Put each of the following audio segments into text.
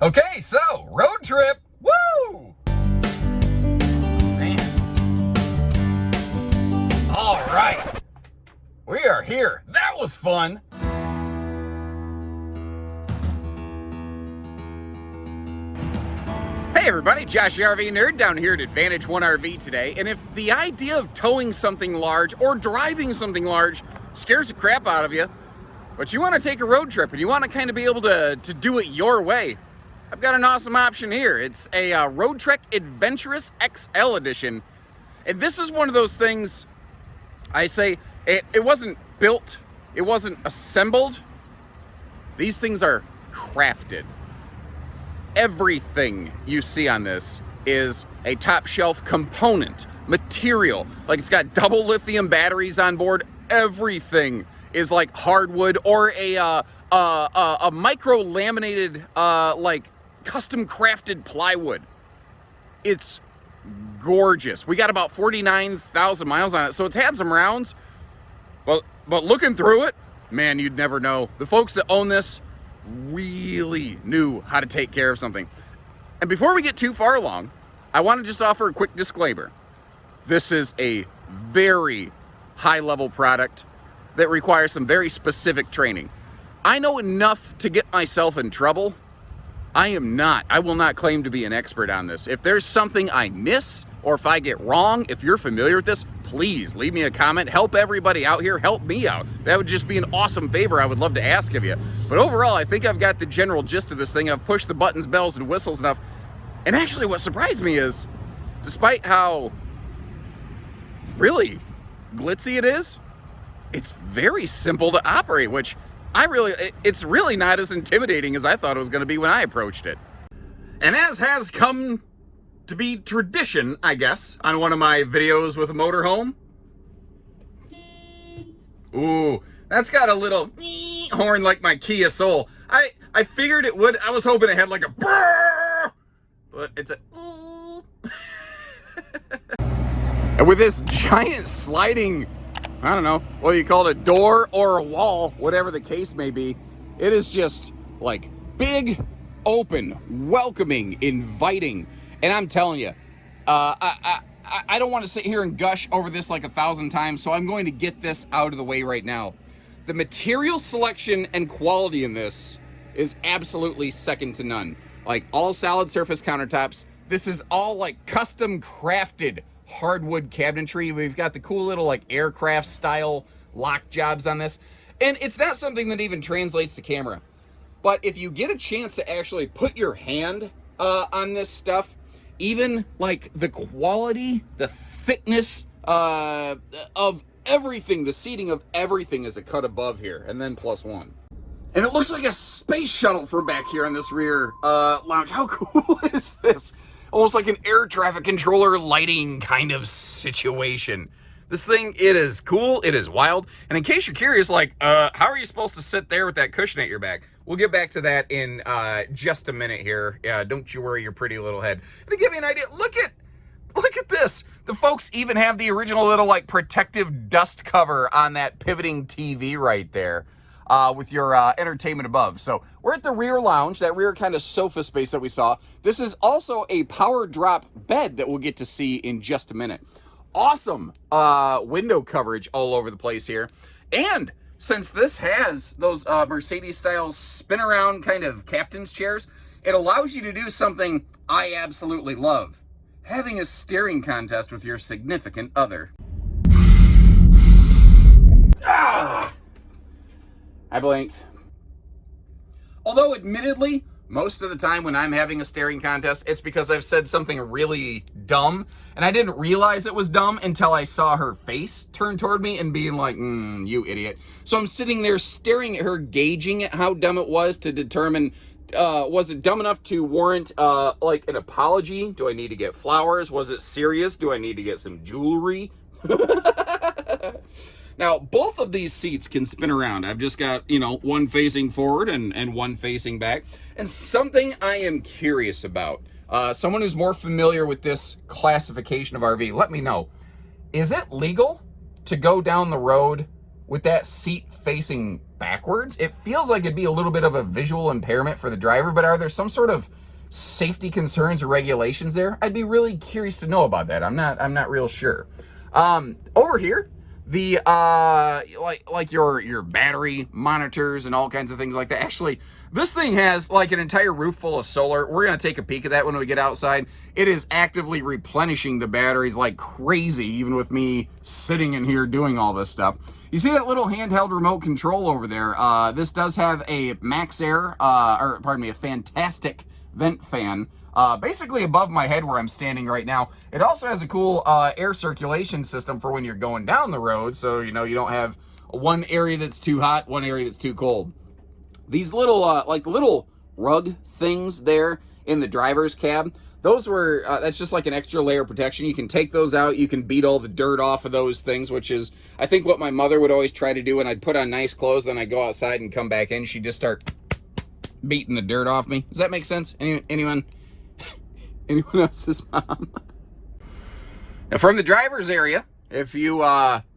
Okay, so road trip. Woo! Man. All right. We are here. That was fun. Hey everybody, Josh the RV Nerd down here at Advantage One RV today. And if the idea of towing something large or driving something large scares the crap out of you, but you want to take a road trip and you want to kind of be able to do it your way, I've got an awesome option here. It's a Roadtrek Adventurous XL edition. And this is one of those things, I say, it wasn't built, it wasn't assembled. These things are crafted. Everything you see on this is a top shelf component, material. Like it's got double lithium batteries on board. Everything is like hardwood or a micro laminated, like custom crafted plywood. It's gorgeous. We got about 49,000 miles on it, so it's had some rounds. But looking through it, man, you'd never know. The folks that own this really knew how to take care of something. And before we get too far along, I want to just offer a quick disclaimer. This is a very high-level product that requires some very specific training. I know enough to get myself in trouble. I will not claim to be an expert on this. If there's something I miss, or if I get wrong, if you're familiar with this, please leave me a comment. Help everybody out here. Help me out. That would just be an awesome favor I would love to ask of you. But overall, I think I've got the general gist of this thing. I've pushed the buttons, bells, and whistles enough. And actually what surprised me is, despite how really glitzy it is, it's very simple to operate, which it's really not as intimidating as I thought it was going to be when I approached it. And as has come to be tradition, I guess, on one of my videos with a motorhome. Ooh, that's got a little horn like my Kia Soul. I figured it would. I was hoping it had like a brrr, but it's a and with this giant sliding, I don't know, whether you call it a door or a wall, whatever the case may be, it is just like big, open, welcoming, inviting. And I'm telling you, I don't want to sit here and gush over this like 1,000 times, so I'm going to get this out of the way right now. The material selection and quality in this is absolutely second to none. Like all solid surface countertops. This is all like custom crafted hardwood cabinetry. We've got the cool little like aircraft style lock jobs on this. And it's not something that even translates to camera. But if you get a chance to actually put your hand on this stuff, even like the quality, the thickness of everything, the seating of everything is a cut above here, and then +1. And it looks like a space shuttle from back here on this rear lounge. How cool is this? Almost like an air traffic controller lighting kind of situation. This thing, it is cool, it is wild. And in case you're curious, like, how are you supposed to sit there with that cushion at your back? We'll get back to that in just a minute here. Don't you worry your pretty little head. And to give you an idea, look at this. The folks even have the original little like protective dust cover on that pivoting TV right there with your entertainment above. So we're at the rear lounge, that rear kind of sofa space that we saw. This is also a power drop bed that we'll get to see in just a minute. Awesome window coverage all over the place here. And since this has those Mercedes-style spin-around kind of captain's chairs, it allows you to do something I absolutely love. Having a steering contest with your significant other. Ah! I blinked. Although, admittedly, most of the time when I'm having a staring contest, it's because I've said something really dumb, and I didn't realize it was dumb until I saw her face turn toward me and being like, you idiot. So I'm sitting there staring at her, gauging at how dumb it was to determine, was it dumb enough to warrant, like, an apology? Do I need to get flowers? Was it serious? Do I need to get some jewelry? Now, both of these seats can spin around. I've just got, one facing forward and one facing back. And something I am curious about, someone who's more familiar with this classification of RV, let me know. Is it legal to go down the road with that seat facing backwards. It feels like it'd be a little bit of a visual impairment for the driver, but are there some sort of safety concerns or regulations there? I'd be really curious to know about that. I'm not real sure. Over here, the like your battery monitors and all kinds of things like that. Actually, this thing has like an entire roof full of solar. We're gonna take a peek at that when we get outside. It is actively replenishing the batteries like crazy, even with me sitting in here doing all this stuff. You see that little handheld remote control over there? This does have a max air, or pardon me, a fantastic vent fan, basically above my head where I'm standing right now. It also has a cool air circulation system for when you're going down the road, so you know you don't have one area that's too hot, one area that's too cold. These little like little rug things there in the driver's cab, those were that's just like an extra layer of protection. You can take those out, you can beat all the dirt off of those things, which is I think what my mother would always try to do when I'd put on nice clothes, then I'd go outside and come back in, she'd just start beating the dirt off me. Does that make sense? Anyone else's mom? Now from the driver's area, if you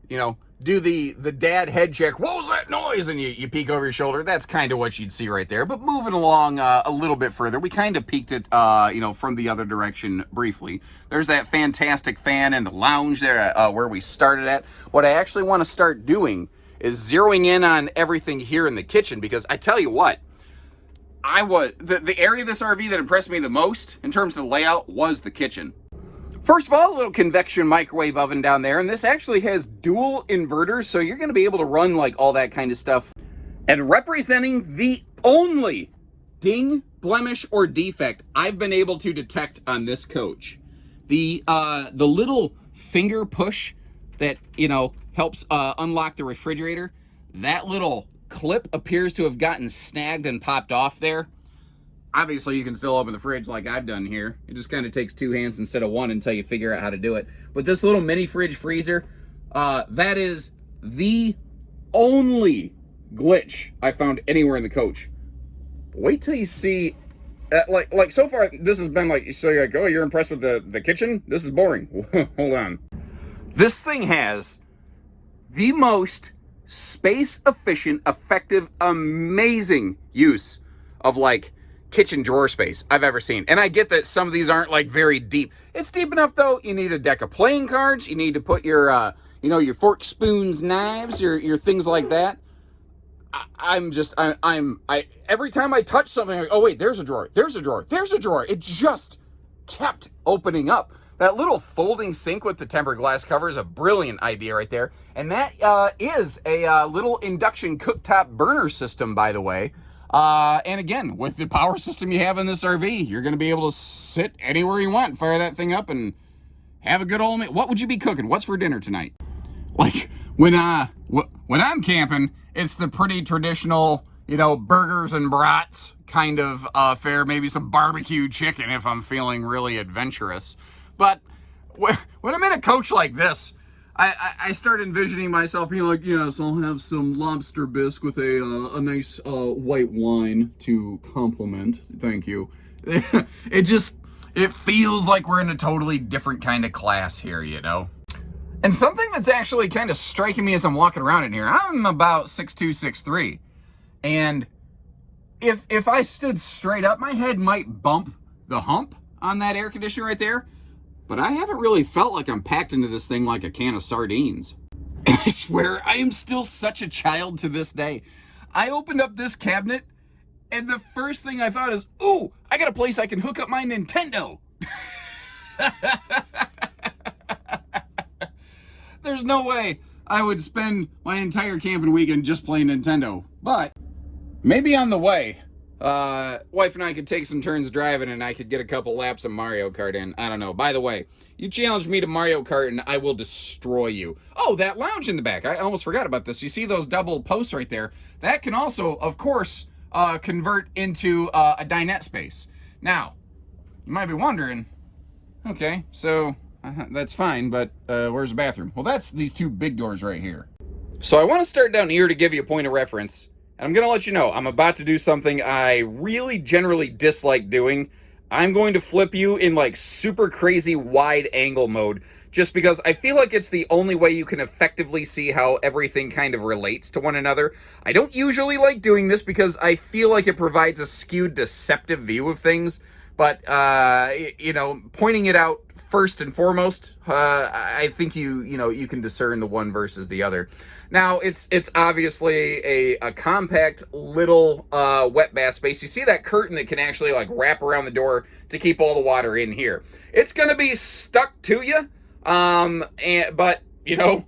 you know, do the dad head check, what was that noise, and you peek over your shoulder, that's kind of what you'd see right there. But moving along a little bit further, we kind of peeked it you know, from the other direction briefly. There's that fantastic fan in the lounge there where we started at. What I actually want to start doing is zeroing in on everything here in the kitchen, because I tell you what, the area of this RV that impressed me the most in terms of the layout was the kitchen. First of all, a little convection microwave oven down there, and this actually has dual inverters, so you're going to be able to run like all that kind of stuff. And representing the only ding, blemish, or defect I've been able to detect on this coach, the little finger push that, you know, helps unlock the refrigerator, that little clip appears to have gotten snagged and popped off there. Obviously, you can still open the fridge like I've done here. It just kind of takes two hands instead of one until you figure out how to do it. But this little mini fridge freezer, that is the only glitch I found anywhere in the coach. Wait till you see, like so far, this has been like, so you're like, oh, you're impressed with the kitchen? This is boring. Hold on. This thing has the most space efficient, effective, amazing use of like kitchen drawer space I've ever seen. And I get that some of these aren't like very deep. It's deep enough though. You need a deck of playing cards. You need to put your, you know, your forks, spoons, knives, your things like that. Every time I touch something, I'm like, oh wait, there's a drawer, there's a drawer, there's a drawer. It just kept opening up. That little folding sink with the tempered glass cover is a brilliant idea right there. And that is a little induction cooktop burner system, by the way. And again, with the power system you have in this RV, you're going to be able to sit anywhere you want, fire that thing up, and have a good old meal. What would you be cooking? What's for dinner tonight? Like, when I'm camping, it's the pretty traditional, you know, burgers and brats kind of fare. Maybe some barbecue chicken if I'm feeling really adventurous. But when I'm in a coach like this, I start envisioning myself being like, yes, I'll have some lobster bisque with a nice white wine to complement. Thank you. It feels like we're in a totally different kind of class here, you know? And something that's actually kind of striking me as I'm walking around in here, I'm about 6'2", 6'3". And if I stood straight up, my head might bump the hump on that air conditioner right there. But I haven't really felt like I'm packed into this thing like a can of sardines. And I swear, I am still such a child to this day. I opened up this cabinet, and the first thing I thought is, ooh, I got a place I can hook up my Nintendo. There's no way I would spend my entire camping weekend just playing Nintendo. But maybe on the way, wife and I could take some turns driving and I could get a couple laps of Mario Kart in. I don't know. By the way, you challenge me to Mario Kart and I will destroy you. Oh, that lounge in the back. I almost forgot about this. You see those double posts right there? That can also, of course, convert into a dinette space. Now, you might be wondering, okay, so that's fine, but where's the bathroom? Well, that's these two big doors right here. So I want to start down here to give you a point of reference. And I'm going to let you know, I'm about to do something I really generally dislike doing. I'm going to flip you in like super crazy wide angle mode just because I feel like it's the only way you can effectively see how everything kind of relates to one another. I don't usually like doing this because I feel like it provides a skewed, deceptive view of things, but, you know, pointing it out first and foremost, I think you can discern the one versus the other. Now, it's obviously a compact little wet bath space. You see that curtain that can actually like wrap around the door to keep all the water in here. It's going to be stuck to you, but, you know,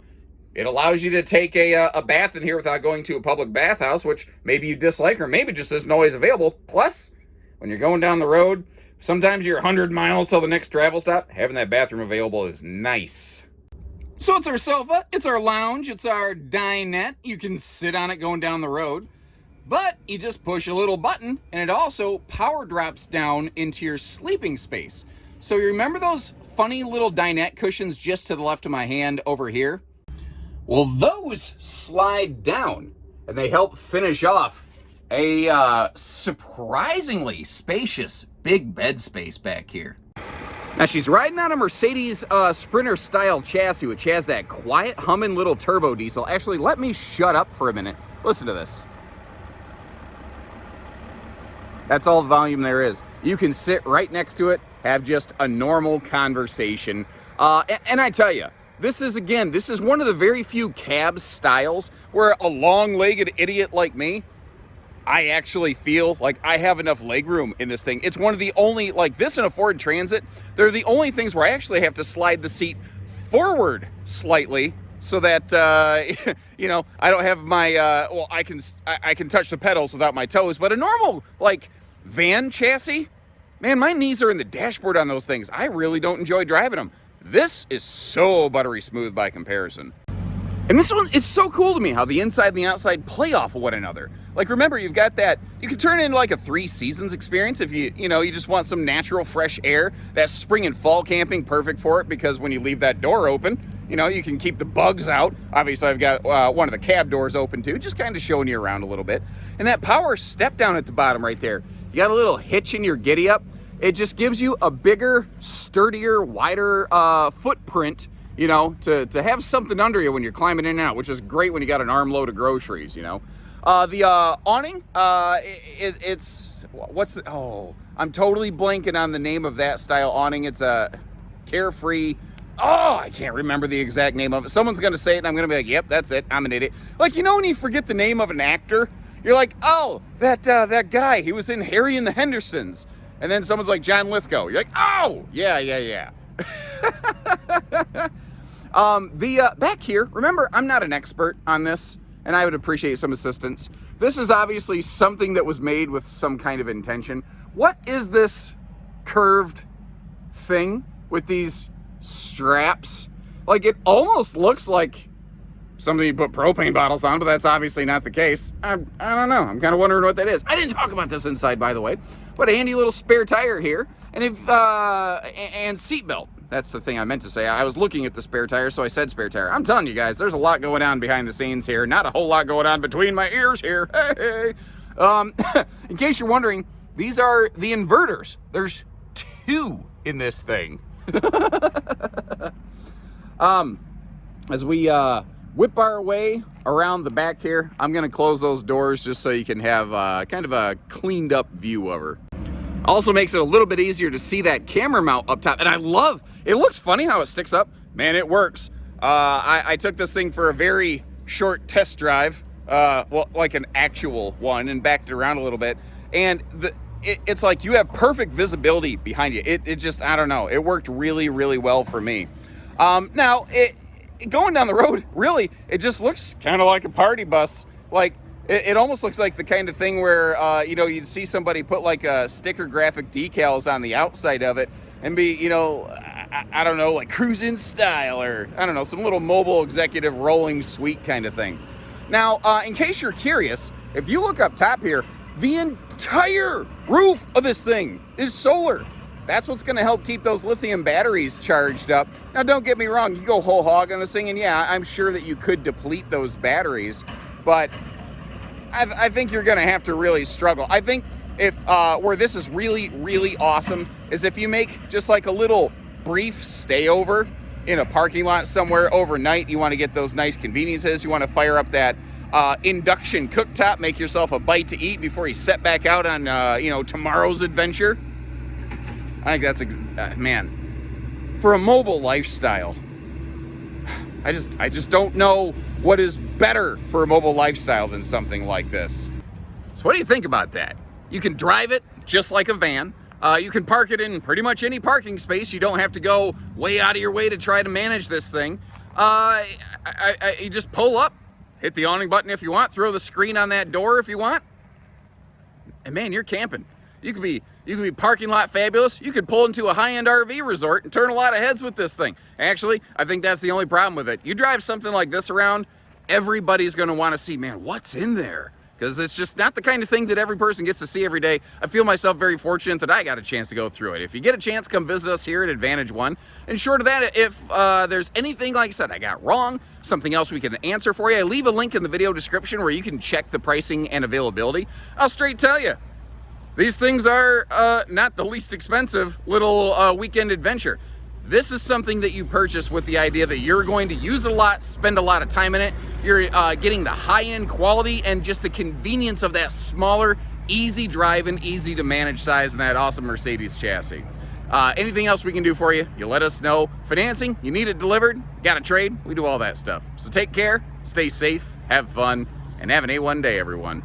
it allows you to take a bath in here without going to a public bathhouse, which maybe you dislike or maybe just isn't always available. Plus, when you're going down the road, sometimes you're 100 miles till the next travel stop, having that bathroom available is nice. So it's our sofa, it's our lounge, it's our dinette. You can sit on it going down the road, but you just push a little button and it also power drops down into your sleeping space. So you remember those funny little dinette cushions just to the left of my hand over here? Well, those slide down and they help finish off a surprisingly spacious big bed space back here. Now, she's riding on a Mercedes Sprinter style chassis, which has that quiet humming little turbo diesel. Actually, let me shut up for a minute. Listen to this. That's all the volume there is. You can sit right next to it, have just a normal conversation. And I tell you, this is one of the very few cab styles where a long-legged idiot like me, I actually feel like I have enough legroom in this thing. It's one of the only, like this and a Ford Transit, they're the only things where I actually have to slide the seat forward slightly so that, you know, I don't have my, well, I can touch the pedals without my toes, but a normal, like, van chassis, man, my knees are in the dashboard on those things. I really don't enjoy driving them. This is so buttery smooth by comparison. And this one, it's so cool to me how the inside and the outside play off of one another. Like, remember, you've got that, you can turn it into like a 3 seasons experience if you just want some natural fresh air. That spring and fall camping, perfect for it, because when you leave that door open, you know, you can keep the bugs out. Obviously, I've got one of the cab doors open too, just kind of showing you around a little bit. And that power step down at the bottom right there, you got a little hitch in your giddy up. It just gives you a bigger, sturdier, wider footprint, you know, to have something under you when you're climbing in and out, which is great when you got an armload of groceries, you know. The awning, I'm totally blanking on the name of that style awning. It's a Carefree. Oh, I can't remember the exact name of it. Someone's going to say it and I'm going to be like, yep, that's it. I'm an idiot. Like, you know when you forget the name of an actor, you're like, oh, that guy, he was in Harry and the Hendersons. And then someone's like John Lithgow. You're like, oh, yeah. Back here, remember, I'm not an expert on this, and I would appreciate some assistance. This is obviously something that was made with some kind of intention. What is this curved thing with these straps? Like, it almost looks like something you put propane bottles on, but that's obviously not the case. I don't know. I'm kind of wondering what that is. I didn't talk about this inside, by the way. But a handy little spare tire here, and and seatbelt. That's the thing I meant to say. I was looking at the spare tire, so I said spare tire. I'm telling you guys, there's a lot going on behind the scenes here. Not a whole lot going on between my ears here. Hey. In case you're wondering, these are the inverters. There's 2 in this thing. As we whip our way around the back here, I'm going to close those doors just so you can have kind of a cleaned up view of her. Also makes it a little bit easier to see that camera mount up top. And I love, it looks funny how it sticks up. Man, it works. I took this thing for a very short test drive, well, like an actual one, and backed it around a little bit. And it's like you have perfect visibility behind you. It just, I don't know, it worked really, really well for me. Now, going down the road, really, it just looks kind of like a party bus. Like, it almost looks like the kind of thing where, you'd see somebody put like a sticker graphic decals on the outside of it and be, I don't know, like cruise in style or, I don't know, some little mobile executive rolling suite kind of thing. Now, in case you're curious, if you look up top here, the entire roof of this thing is solar. That's what's going to help keep those lithium batteries charged up. Now, don't get me wrong, you go whole hog on this thing, and yeah, I'm sure that you could deplete those batteries, but I think you're going to have to really struggle. I think if where this is really, really awesome is if you make just like a little brief stayover in a parking lot somewhere overnight. You want to get those nice conveniences. You want to fire up that induction cooktop, make yourself a bite to eat before you set back out on tomorrow's adventure. I think that's man, for a mobile lifestyle, I just don't know what is better for a mobile lifestyle than something like this. So what do you think about that? You can drive it just like a van. You can park it in pretty much any parking space. You don't have to go way out of your way to try to manage this thing. You just pull up, hit the awning button if you want, throw the screen on that door if you want, and man, you're camping. You could be parking lot fabulous. You could pull into a high-end RV resort and turn a lot of heads with this thing. Actually, I think that's the only problem with it. You drive something like this around, everybody's going to want to see, man, what's in there? Because it's just not the kind of thing that every person gets to see every day. I feel myself very fortunate that I got a chance to go through it. If you get a chance, come visit us here at Advantage One. And short of that, if there's anything, like I said, I got wrong, something else we can answer for you, I leave a link in the video description where you can check the pricing and availability. I'll straight tell you, these things are not the least expensive little weekend adventure. This is something that you purchase with the idea that you're going to use it a lot, spend a lot of time in it. You're getting the high-end quality and just the convenience of that smaller, easy driving, easy to manage size and that awesome Mercedes chassis. Anything else we can do for you, you let us know. Financing, you need it delivered, got a trade, we do all that stuff. So take care, stay safe, have fun, and have an A1 day, everyone.